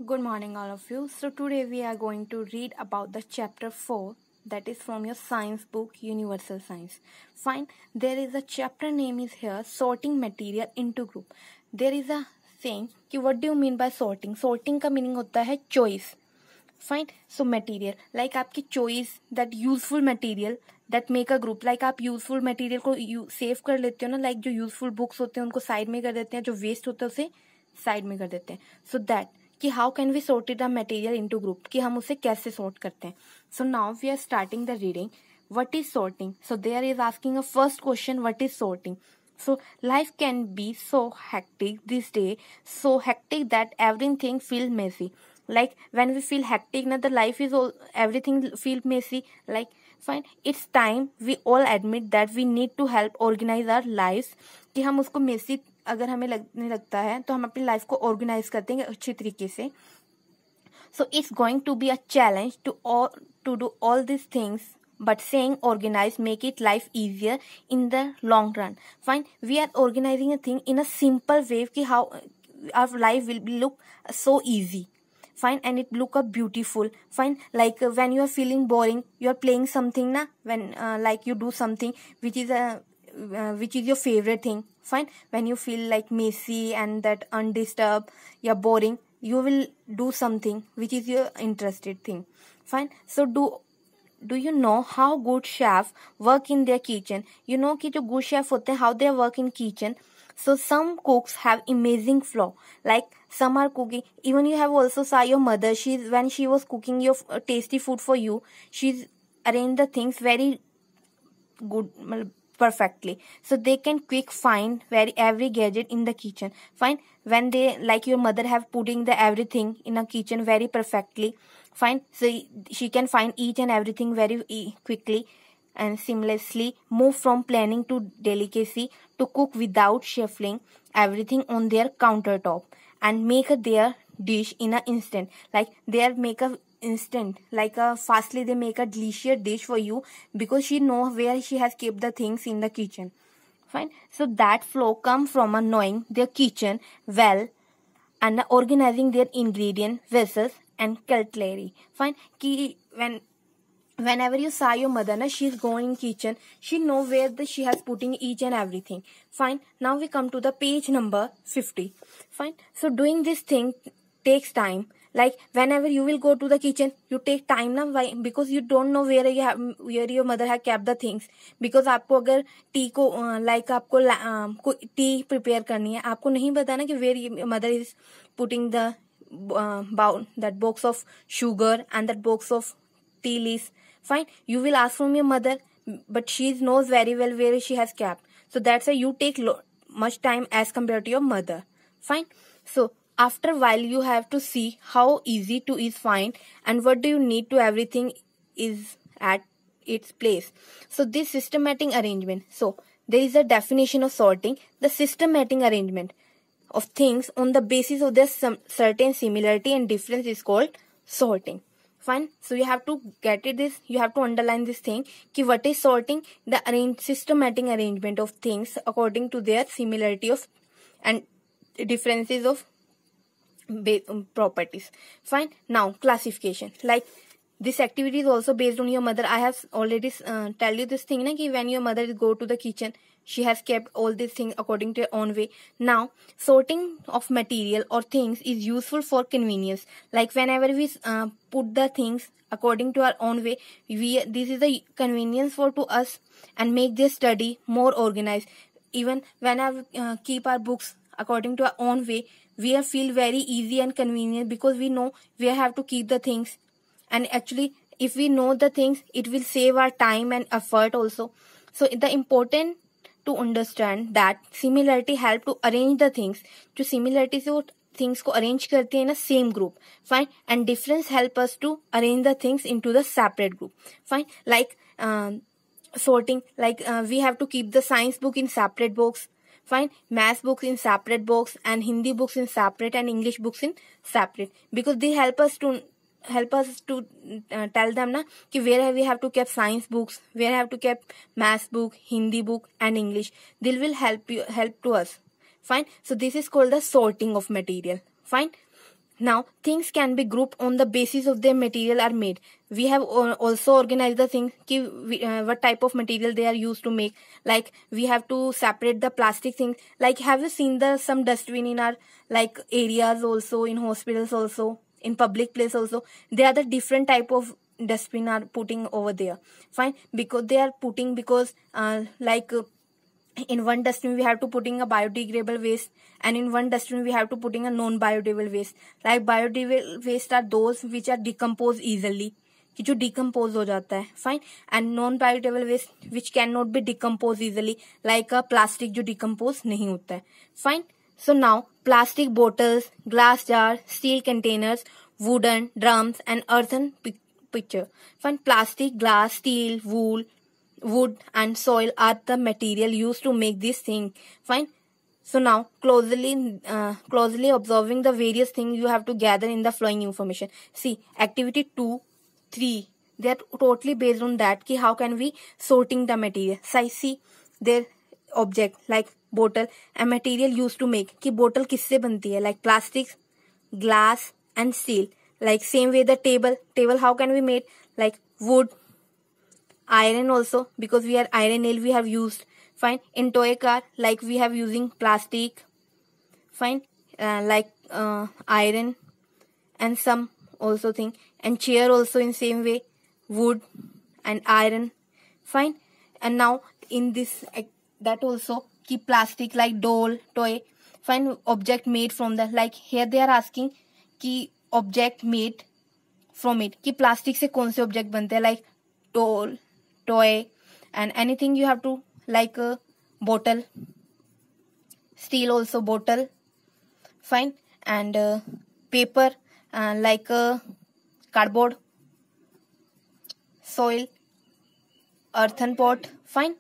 Good morning, all of you. So, today we are going to read about the chapter 4 that is from your science book Universal Science. Fine, there is a chapter name is here sorting material into group. There is a saying कि what do you mean by sorting? Sorting का meaning होता है choice. Fine, so material like आपकी choice that useful material that make a group like आप useful material को save कर लेते हो ना like जो useful books होते हैं उनको side में कर देते हैं जो waste होता है उसे side में कर देते हैं so that कि how can we sorted the material into group कि हम उसे कैसे सॉर्ट करते हैं so now we are starting the reading what is sorting so there is asking a first question what is sorting so life can be so hectic this day so hectic that everything feels messy like when we feel hectic na the life is all everything feel messy like fine it's time we all admit that we need to help organize our lives कि हम उसको messy अगर हमें लगने लगता है तो हम अपनी लाइफ को ऑर्गेनाइज करते हैं अच्छी तरीके से so it's going to be a challenge to do all this things but saying organize make it life easier in the long run fine we are organizing a thing in a simple way ki how our life will look so easy fine and it look up beautiful fine like when you are feeling boring you are playing something na when like you do something which is your favorite thing fine when you feel like messy and that undisturbed you're boring you will do something which is your interested thing fine so do you know how good chef work in their kitchen you know कि जो good chef होते हैं how they work in kitchen so some cooks have amazing flow like some are cooking even you have also saw your mother she's when she was cooking your tasty food for you she's arranged the things very good perfectly so they can quick find every gadget in the kitchen fine when they like your mother have putting the everything in a kitchen very perfectly fine so she can find each and everything very quickly and seamlessly move from planning to delicacy to cook without shuffling everything on their countertop and make their dish in an instant like they make a instant like a fastly they make a delicious dish for you because she know where she has kept the things in the kitchen fine so that flow come from a knowing their kitchen well and organizing their ingredient vessels and cutlery fine ki whenever you saw your mother na she's going in kitchen she know where she has putting each and everything fine now we come to the page number 50 fine so doing this thing takes time like whenever you will go to the kitchen you take time na why because you don't know where your mother has kept the things because आपको अगर T को like आपको T prepare करनी है आपको नहीं पता ना कि where your mother is putting the bowl that box of sugar and that box of tea leaves fine you will ask from your mother but she knows very well where she has kept so that's why you take much time as compared to your mother fine so after a while you have to see how easy to is find and what do you need to everything is at its place so this systematic arrangement so there is a definition of sorting the systematic arrangement of things on the basis of their certain similarity and difference is called sorting fine so you have to get it this you have to underline this thing ki what is sorting the systematic arrangement of things according to their similarity of and differences of properties fine now classification like this activity is also based on your mother I have already tell you this thing na ki when your mother go to the kitchen she has kept all these things according to her own way now sorting of material or things is useful for convenience like whenever we put the things according to our own way this is a convenience for to us and make their study more organized even when I keep our books according to our own way we feel very easy and convenient because we know we have to keep the things and actually if we know the things it will save our time and effort also so the important to understand that similarity help to arrange the things जो similarity से वो things को arrange करते हैं ना same group fine and difference help us to arrange the things into the separate group fine like sorting like we have to keep the science book in separate box fine math books in separate box and Hindi books in separate and English books in separate because they help us to tell them na कि where we have to keep science books where have to keep math book Hindi book and English they will help to us fine so this is called the sorting of material fine Now, things can be grouped on the basis of their material are made. We have also organized the things, what type of material they are used to make. Like, we have to separate the plastic things. Like, have you seen some dustbin in our like areas also, in hospitals also, in public place also? They are the different type of dustbin are putting over there. Fine, because they are putting because in one dustbin we have to putting a biodegradable waste, and in one dustbin we have to putting a non biodegradable waste. Like biodegradable waste are those which are decomposed easily, कि जो decompose हो जाता है. Fine. And non biodegradable waste which cannot be decomposed easily, like a plastic जो decompose नहीं होता है. Fine. So now plastic bottles, glass jar, steel containers, wooden drums and earthen pitcher. Fine. Plastic, glass, steel, wood and soil are the material used to make this thing. Fine. So now closely observing the various things you have to gather in the following information. See, activity 2, 3, they are totally based on that ki how can we sorting the material. So see their object like bottle, a material used to make ki bottle kisse banti hai, like plastic, glass and steel. Like same way the table how can we made, like wood, iron also, because we are iron nail we have used. Fine. In toy car, like we have using plastic. Fine. Iron and some also thing. And chair also in same way, wood and iron. Fine. And now in this that also keep plastic like doll, toy. Fine. Object made from the, like here they are asking ki object made from it, कि plastic से कौन से object बनते हैं, like doll, toy and anything you have to, like a bottle, steel also bottle. Fine. And paper, like cardboard, soil, earthen pot. Fine.